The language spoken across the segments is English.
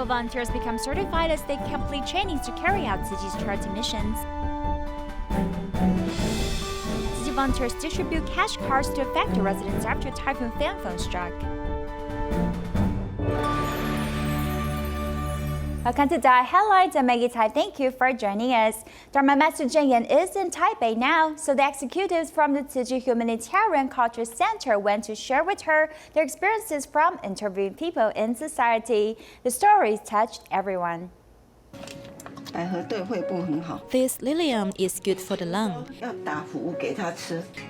local volunteers become certified as they complete trainings to carry out Tzu Chi's charity missions. Tzu Chi volunteers distribute cash cards to affected residents after Typhoon Phanfone struck. Welcome to Dai Headlines. I'm Maggie Tai. Thank you for joining us. Dharma Master Zheng Yan is in Taipei now, so the executives from the Tzu Chi Humanitarian Culture Center went to share with her their experiences from interviewing people in society. The stories touched everyone. This lilium is good for the lung,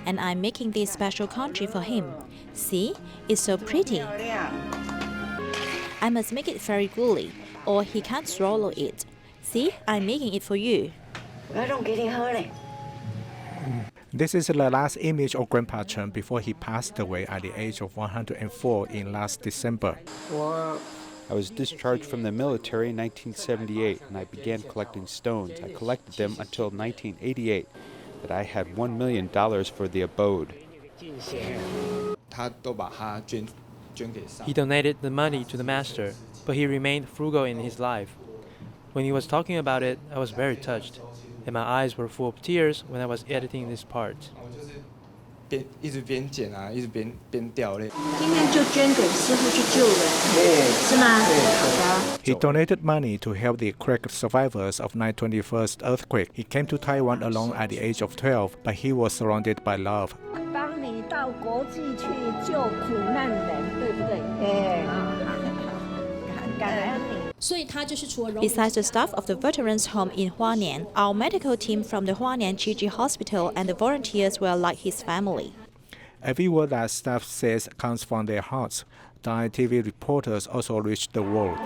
and I'm making this special congee for him. See, it's so pretty. I must make it very goody, or he can't swallow it. See, I'm making it for you. This is the last image of Grandpa Chen before he passed away at the age of 104 in last December. I was discharged from the military in 1978, and I began collecting stones. I collected them until 1988, but I had $1 million for the abode. He donated the money to the master, but he remained frugal in his life. When he was talking about it, I was very touched, and my eyes were full of tears when I was editing this part. He donated money to help the quake survivors of 9/21 earthquake. He came to Taiwan alone at the age of 12, but he was surrounded by love. Besides the staff of the Veterans Home in Hualien, our medical team from the Hualien Tzu Chi Hospital and the volunteers were like his family. Every word that staff says comes from their hearts. Dai TV reporters also reached the world.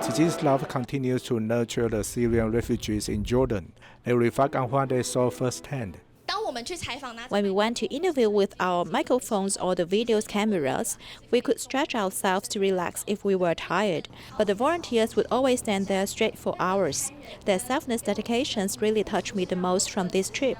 Tzu Chi's love continues to nurture the Syrian refugees in Jordan. They reflect on what they saw firsthand. When we went to interview with our microphones or the video cameras, we could stretch ourselves to relax if we were tired, but the volunteers would always stand there straight for hours. Their selfless dedications really touched me the most from this trip.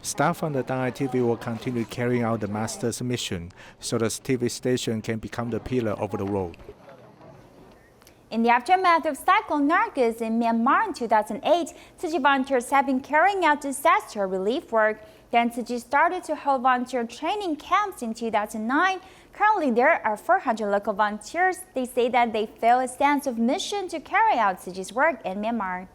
Staff from the Dai TV will continue carrying out the Master's mission, so the TV station can become the pillar of the world. In the aftermath of Cyclone Nargis in Myanmar in 2008, Tzu Chi volunteers have been carrying out disaster relief work. Then Tzu Chi started to hold volunteer training camps in 2009. Currently, there are 400 local volunteers. They say that they feel a sense of mission to carry out Tzu Chi's work in Myanmar.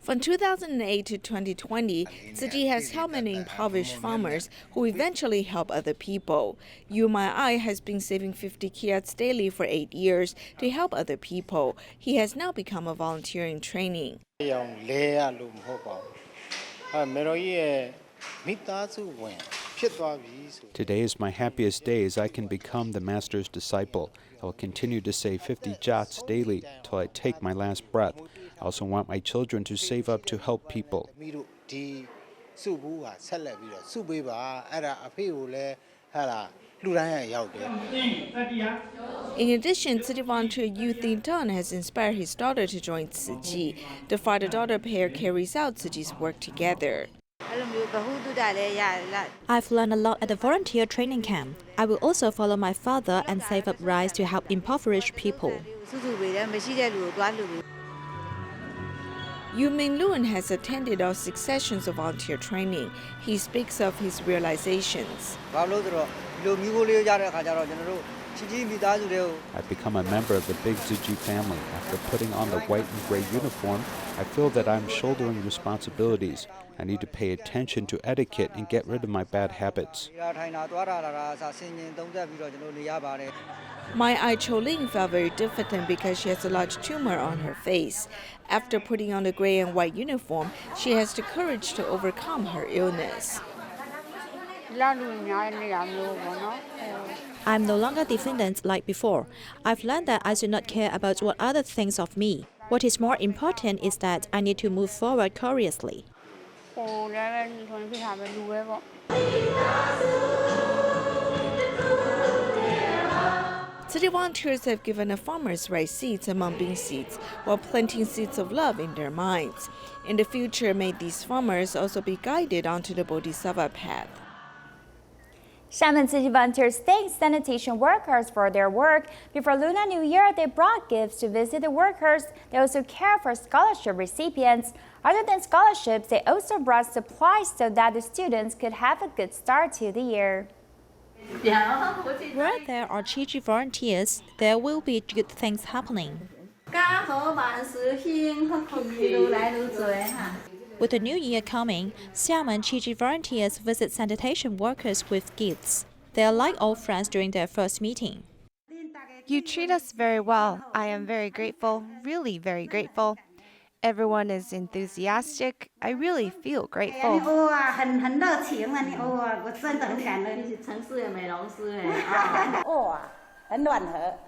From 2008 to 2020, Tzu Chi has helped many impoverished farmers who eventually help other people. UMI has been saving 50 kiats daily for 8 years to help other people. He has now become a volunteer in training. Today is my happiest day as I can become the Master's disciple. I will continue to save 50 jats daily till I take my last breath. I also want my children to save up to help people. In addition, Tzu Chi volunteer Yu Thin has inspired his daughter to join Tzu Chi. The father-daughter pair carries out Tzu Chi's work together. I've learned a lot at the volunteer training camp. I will also follow my father and save up rice to help impoverished people. Yu Minlun has attended all 6 sessions of volunteer training. He speaks of his realizations. I've become a member of the big Tzu Chi family. After putting on the white and gray uniform, I feel that I'm shouldering responsibilities. I need to pay attention to etiquette and get rid of my bad habits. My Ai Choling felt very diffident because she has a large tumor on her face. After putting on the gray and white uniform, she has the courage to overcome her illness. I'm no longer dependent like before. I've learned that I should not care about what others think of me. What is more important is that I need to move forward courageously. Tzu Chi volunteers have given a farmers' rice seeds among bean seeds while planting seeds of love in their minds. In the future, may these farmers also be guided onto the Bodhisattva path. Xiamen Tzu Chi volunteers thanked sanitation workers for their work. Before Lunar New Year, they brought gifts to visit the workers. They also care for scholarship recipients. Other than scholarships, they also brought supplies so that the students could have a good start to the year. Where there are Tzu Chi volunteers, there will be good things happening. With the new year coming, Xiamen Tzu Chi volunteers visit sanitation workers with gifts. They are like old friends during their first meeting. You treat us very well. I am very grateful, really very grateful. Everyone is enthusiastic. I really feel grateful.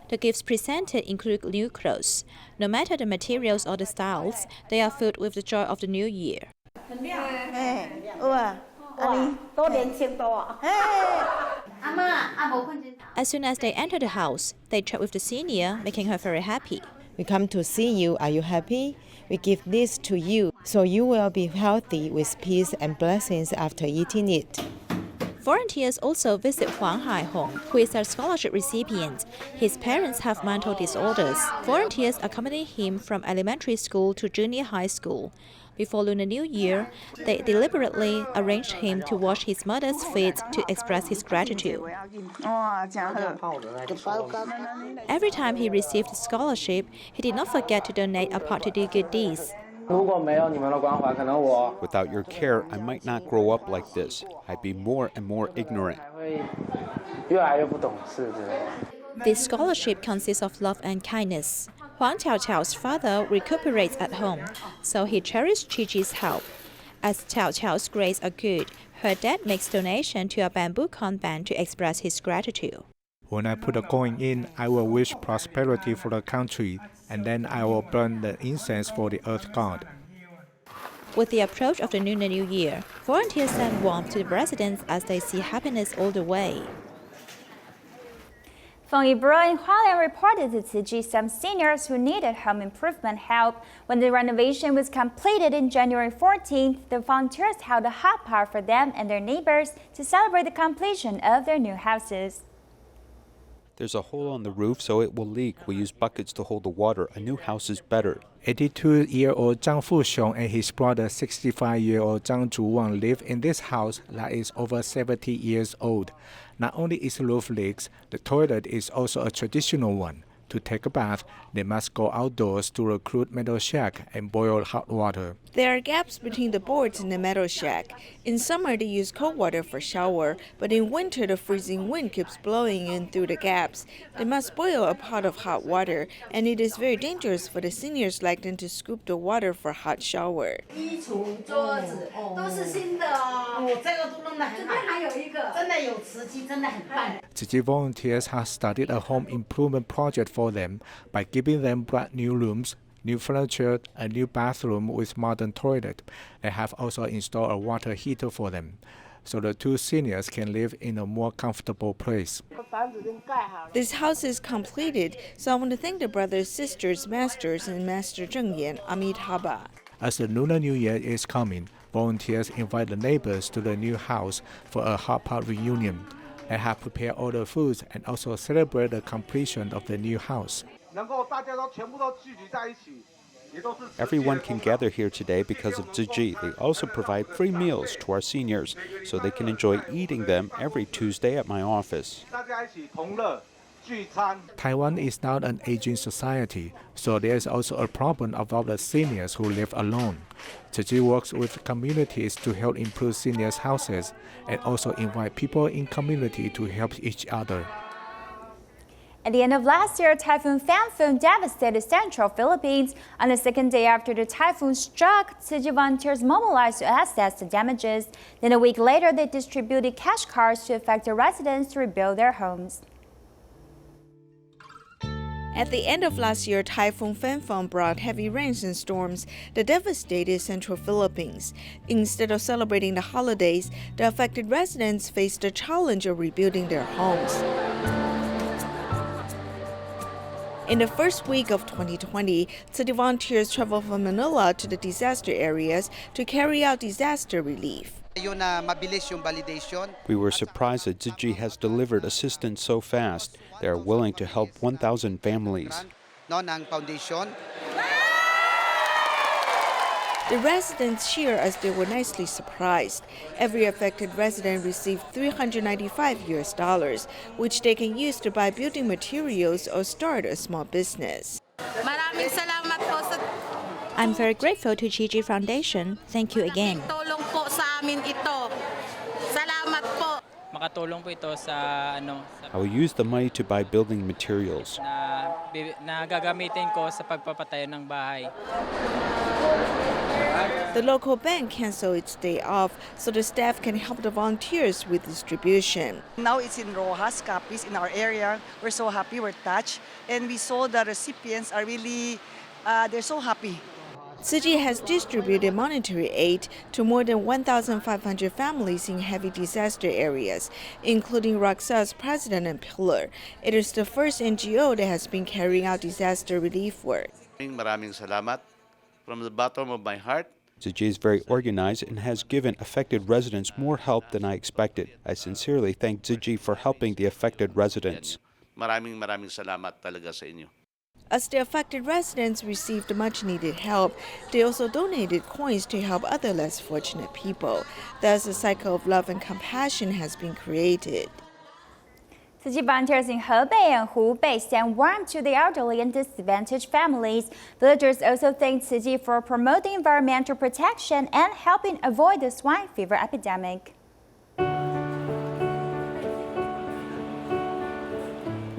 The gifts presented include new clothes. No matter the materials or the styles, they are filled with the joy of the new year. As soon as they enter the house, they chat with the senior, making her very happy. We come to see you. Are you happy? We give this to you, so you will be healthy with peace and blessings after eating it. Volunteers also visit Huang Haihong, who is a scholarship recipient. His parents have mental disorders. Volunteers accompany him from elementary school to junior high school. Before Lunar New Year, they deliberately arranged him to wash his mother's feet to express his gratitude. Every time he received a scholarship, he did not forget to donate a part to do good deeds. Without your care, I might not grow up like this. I'd be more and more ignorant. This scholarship consists of love and kindness. Huang Qiaoqiao's father recuperates at home, so he cherishes Tzu Chi's help. As Qiaoqiao's grades are good, her dad makes donation to a bamboo convent to express his gratitude. When I put a coin in, I will wish prosperity for the country, and then I will burn the incense for the earth god. With the approach of the Lunar New Year, volunteers send warmth to the residents as they see happiness all the way. Feng Yibro in Hualien reported to Tzu Chi some seniors who needed home improvement help. When the renovation was completed in January 14th, the volunteers held a hot pot for them and their neighbors to celebrate the completion of their new houses. There's a hole on the roof, so it will leak. We use buckets to hold the water. A new house is better. 82-year-old Zhang Fuxiong and his brother 65-year-old Zhang Zhuwang live in this house that is over 70 years old. Not only is the roof leaks, the toilet is also a traditional one. To take a bath, they must go outdoors to a crude metal shack and boil hot water. There are gaps between the boards in the metal shack. In summer, they use cold water for shower, but in winter, the freezing wind keeps blowing in through the gaps. They must boil a pot of hot water, and it is very dangerous for the seniors like them to scoop the water for hot shower. Tzu Chi volunteers have started a home improvement project for them by giving them brand new rooms, new furniture, a new bathroom with modern toilet. They have also installed a water heater for them, so the two seniors can live in a more comfortable place. This house is completed, so I want to thank the brothers, sisters, masters, and Master Zheng Yan, Amitabha. As the Lunar New Year is coming, volunteers invite the neighbors to the new house for a hot pot reunion. They have prepared all the foods and also celebrate the completion of the new house. Everyone can gather here today because of Tzu Chi. They also provide free meals to our seniors, so they can enjoy eating them every Tuesday at my office. Taiwan is now an aging society, so there is also a problem about the seniors who live alone. Tzu Chi works with communities to help improve seniors' houses and also invite people in community to help each other. At the end of last year, Typhoon Phanfone devastated central Philippines. On the second day after the typhoon struck, Tzu Chi volunteers mobilized to assess the damages. Then a week later, they distributed cash cards to affected residents to rebuild their homes. At the end of last year, Typhoon Phanfone brought heavy rains and storms that devastated central Philippines. Instead of celebrating the holidays, the affected residents faced the challenge of rebuilding their homes. In the first week of 2020, Tzu Chi volunteers traveled from Manila to the disaster areas to carry out disaster relief. We were surprised that Tzu Chi has delivered assistance so fast. They are willing to help 1,000 families. The residents cheer as they were nicely surprised. Every affected resident received $395, which they can use to buy building materials or start a small business. I'm very grateful to Tzu Chi Foundation. Thank you again. I will use the money to buy building materials. The local bank canceled its day off so the staff can help the volunteers with distribution. Now it's in Rojas, Capiz, in our area. We're so happy, we're touched, and we saw the recipients are really, they're so happy. Tzu Chi has distributed monetary aid to more than 1,500 families in heavy disaster areas, including Raksa's president and pillar. It is the first NGO that has been carrying out disaster relief work. Maraming salamat from the bottom of my heart. Tzu Chi is very organized and has given affected residents more help than I expected. I sincerely thank Tzu Chi for helping the affected residents. Maraming salamat talaga sa inyo. As the affected residents received much-needed help, they also donated coins to help other less fortunate people. Thus, a cycle of love and compassion has been created. Tzu Chi volunteers in Hebei and Hubei send warmth to the elderly and disadvantaged families. Villagers also thank Tzu Chi for promoting environmental protection and helping avoid the swine fever epidemic.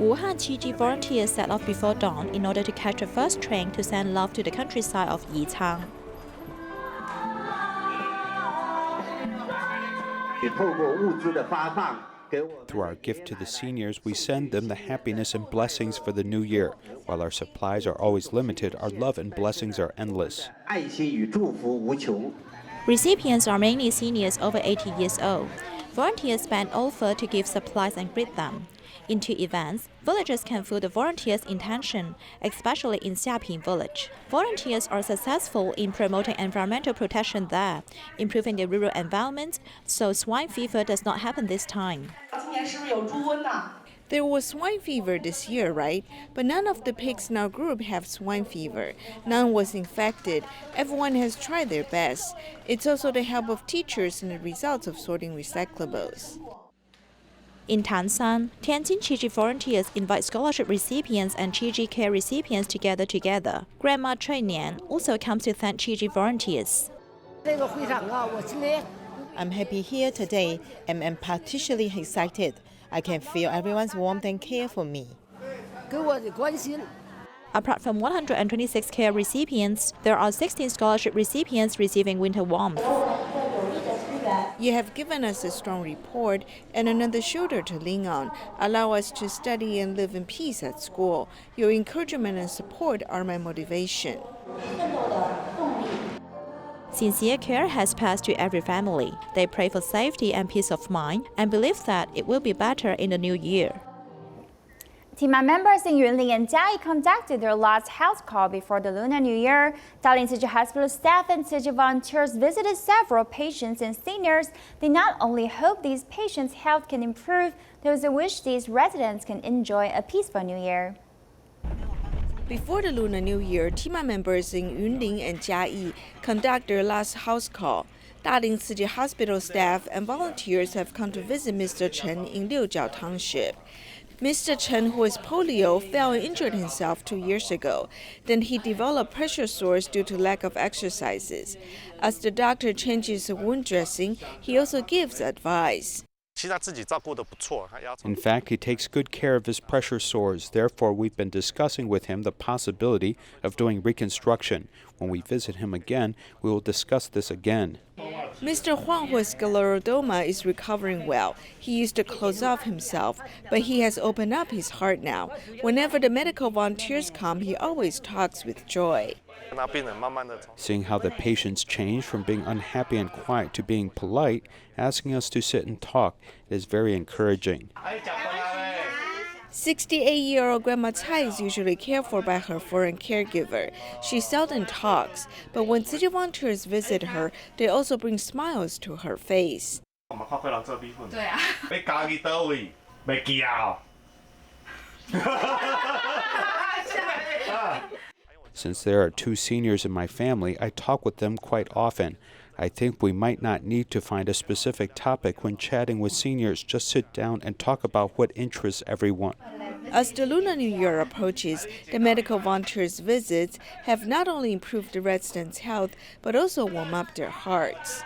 Wuhan Tzu Chi volunteers set off before dawn in order to catch the first train to send love to the countryside of Yichang. Through our gift to the seniors, we send them the happiness and blessings for the new year. While our supplies are always limited, our love and blessings are endless. Recipients are mainly seniors over 80 years old. Volunteers spend offer to give supplies and greet them. In two events, villagers can feel the volunteers' intention, especially in Xiaping village. Volunteers are successful in promoting environmental protection there, improving the rural environment, so swine fever does not happen this time. There was swine fever this year, right? But none of the pigs in our group have swine fever. None was infected. Everyone has tried their best. It's also the help of teachers and the results of sorting recyclables. In Tanshan, Tianjin Tzu Chi volunteers invite scholarship recipients and Tzu Chi care recipients to gather together. Grandma Choi Nian also comes to thank Tzu Chi volunteers. I'm happy here today and am particularly excited. I can feel everyone's warmth and care for me. Apart from 126 care recipients, there are 16 scholarship recipients receiving winter warmth. You have given us a strong report and another shoulder to lean on. Allow us to study and live in peace at school. Your encouragement and support are my motivation. Sincere care has passed to every family. They pray for safety and peace of mind and believe that it will be better in the new year. Team members in Yunlin and Jiayi conducted their last health call before the Lunar New Year. Dalian Tzu Chi Hospital staff and Tzu Chi volunteers visited several patients and seniors. They not only hope these patients' health can improve, they also wish these residents can enjoy a peaceful New Year. Before the Lunar New Year, TIMA members in Yunlin and Jiayi conduct their last house call. Daling Tzu Chi Hospital staff and volunteers have come to visit Mr. Chen in Liujiao Township. Mr. Chen, who has polio, fell and injured himself 2 years ago. Then he developed pressure sores due to lack of exercises. As the doctor changes wound dressing, he also gives advice. In fact, he takes good care of his pressure sores. Therefore, we've been discussing with him the possibility of doing reconstruction. When we visit him again, we will discuss this again. Mr. Huang, who has scleroderma, is recovering well. He used to close off himself, but he has opened up his heart now. Whenever the medical volunteers come, he always talks with joy. Seeing how the patients change from being unhappy and quiet to being polite, asking us to sit and talk, is very encouraging. 68-year-old Grandma Cai is usually cared for by her foreign caregiver. She seldom talks, but when Tzu Chi volunteers visit her, they also bring smiles to her face. Since there are 2 seniors in my family, I talk with them quite often. I think we might not need to find a specific topic when chatting with seniors. Just sit down and talk about what interests everyone. As the Lunar New Year approaches, the medical volunteers' visits have not only improved the residents' health, but also warmed up their hearts.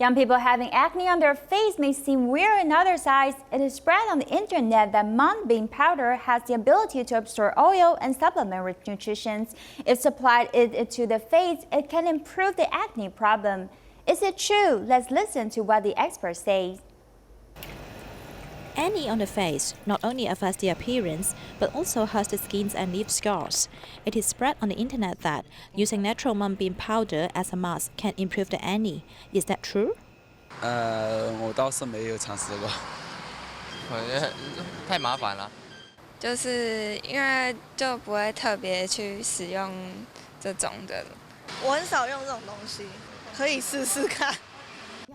Young people having acne on their face may seem weird in others' eyes. It is spread on the internet that mung bean powder has the ability to absorb oil and supplement with nutrition. If supplied to the face, it can improve the acne problem. Is it true? Let's listen to what the expert says. Acne on the face not only affects the appearance, but also hurts the skin and leaves scars. It is spread on the internet that using natural mung bean powder as a mask can improve the acne. Is that true? 我倒是没有尝试过，我觉得太麻烦了。就是因为就不会特别去使用这种的。我很少用这种东西，可以试试看。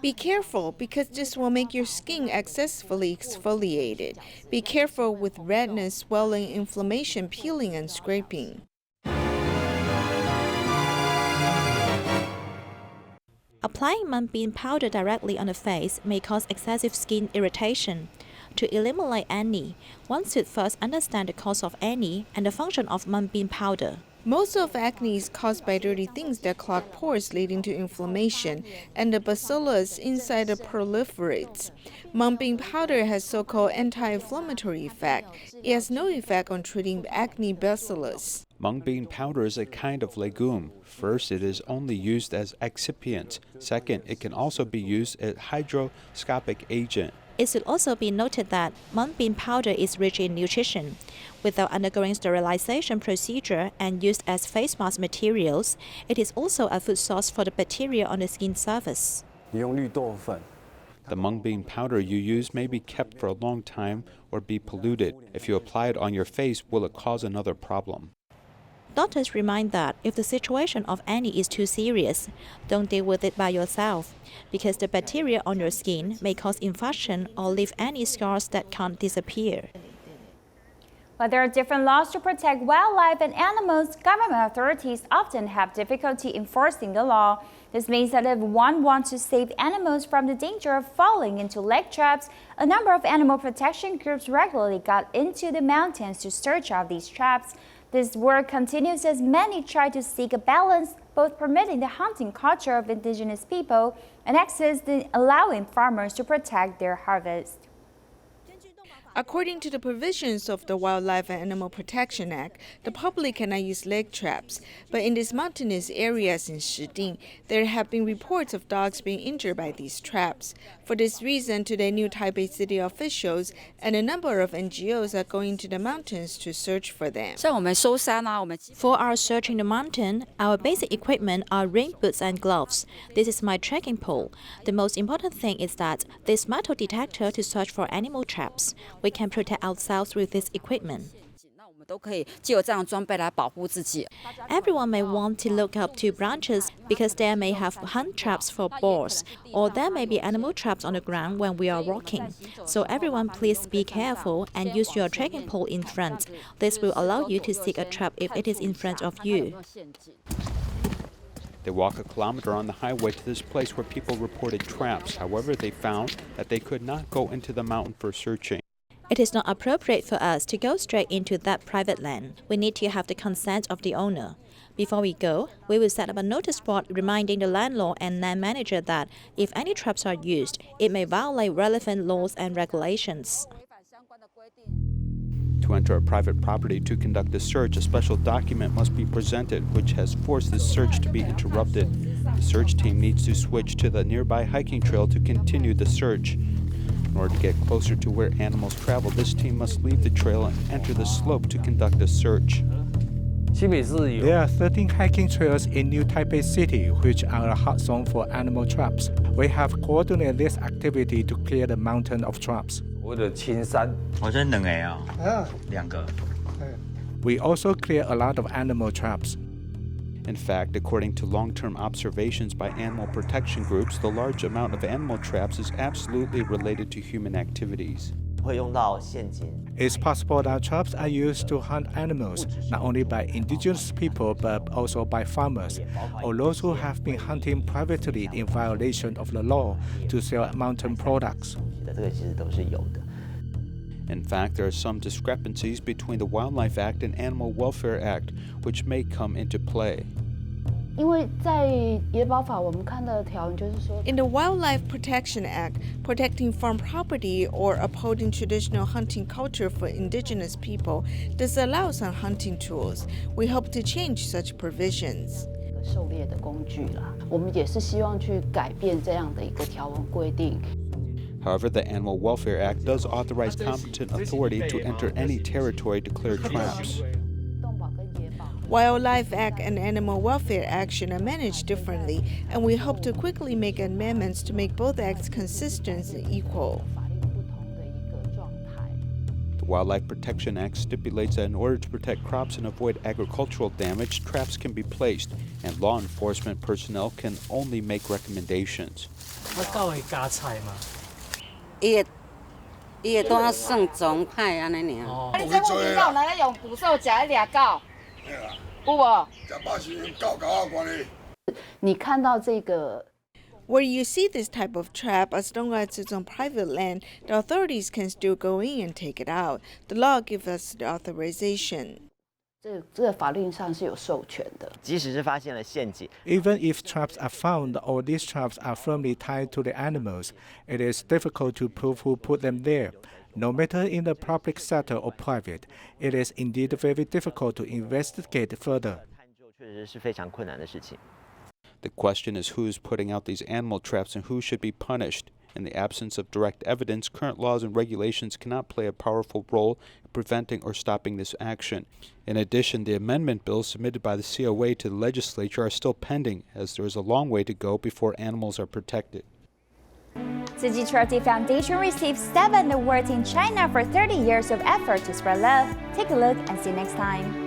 Be careful, because this will make your skin excessively exfoliated. Be careful with redness, swelling, inflammation, peeling, and scraping. Applying mung bean powder directly on the face may cause excessive skin irritation. To eliminate acne, one should first understand the cause of acne and the function of mung bean powder. Most of acne is caused by dirty things that clog pores, leading to inflammation, and the bacillus inside the proliferates. Mung bean powder has so-called anti-inflammatory effect. It has no effect on treating acne bacillus. Mung bean powder is a kind of legume. First, it is only used as excipient. Second, it can also be used as hydroscopic agent. It should also be noted that mung bean powder is rich in nutrition. Without undergoing sterilization procedure and used as face mask materials, it is also a food source for the bacteria on the skin surface. The mung bean powder you use may be kept for a long time or be polluted. If you apply it on your face, will it cause another problem? Doctors remind that if the situation of acne is too serious, don't deal with it by yourself, because the bacteria on your skin may cause infection or leave acne scars that can't disappear. While there are different laws to protect wildlife and animals, government authorities often have difficulty enforcing the law. This means that if one wants to save animals from the danger of falling into leg traps, a number of animal protection groups regularly got into the mountains to search out these traps. This work continues as many try to seek a balance, both permitting the hunting culture of indigenous people and allowing farmers to protect their harvest. According to the provisions of the Wildlife and Animal Protection Act, the public cannot use leg traps. But in these mountainous areas in Shiding, there have been reports of dogs being injured by these traps. For this reason, today New Taipei city officials and a number of NGOs are going to the mountains to search for them. For our searching the mountain, our basic equipment are rain boots and gloves. This is my trekking pole. The most important thing is that this metal detector to search for animal traps. We can protect ourselves with this equipment. Everyone may want to look up to branches because there may have hunt traps for boars, or there may be animal traps on the ground when we are walking. So everyone please be careful and use your trekking pole in front. This will allow you to seek a trap if it is in front of you. They walk a kilometer on the highway to this place where people reported traps. However, they found that they could not go into the mountain for searching. It is not appropriate for us to go straight into that private land. We need to have the consent of the owner. Before we go, we will set up a notice board reminding the landlord and land manager that if any traps are used, it may violate relevant laws and regulations. To enter a private property to conduct a search, a special document must be presented, which has forced the search to be interrupted. The search team needs to switch to the nearby hiking trail to continue the search. In order to get closer to where animals travel, this team must leave the trail and enter the slope to conduct a search. There are 13 hiking trails in New Taipei City, which are a hot zone for animal traps. We have coordinated this activity to clear the mountain of traps. We also clear a lot of animal traps. In fact, according to long-term observations by animal protection groups, the large amount of animal traps is absolutely related to human activities. It's possible that traps are used to hunt animals, not only by indigenous people but also by farmers, or those who have been hunting privately in violation of the law to sell mountain products. In fact, there are some discrepancies between the Wildlife Act and Animal Welfare Act, which may come into play. In the Wildlife Protection Act, protecting farm property or upholding traditional hunting culture for indigenous people does allow some hunting tools. We hope to change such provisions. However, the Animal Welfare Act does authorize competent authority to enter any territory to clear traps. Wildlife Act and Animal Welfare Action are managed differently, and we hope to quickly make amendments to make both acts consistent and equal. The Wildlife Protection Act stipulates that in order to protect crops and avoid agricultural damage, traps can be placed, and law enforcement personnel can only make recommendations. Where you see this type of trap, as long as it's on private land, the authorities can still go in and take it out. The law gives us the authorization. Even if traps are found or these traps are firmly tied to the animals, it is difficult to prove who put them there. No matter in the public sector or private, it is indeed very difficult to investigate further. The question is who is putting out these animal traps and who should be punished. In the absence of direct evidence, current laws and regulations cannot play a powerful role in preventing or stopping this action. In addition, the amendment bills submitted by the COA to the legislature are still pending, as there is a long way to go before animals are protected. Tzu Chi Charity Foundation received 7 awards in China for 30 years of effort to spread love. Take a look and see you next time.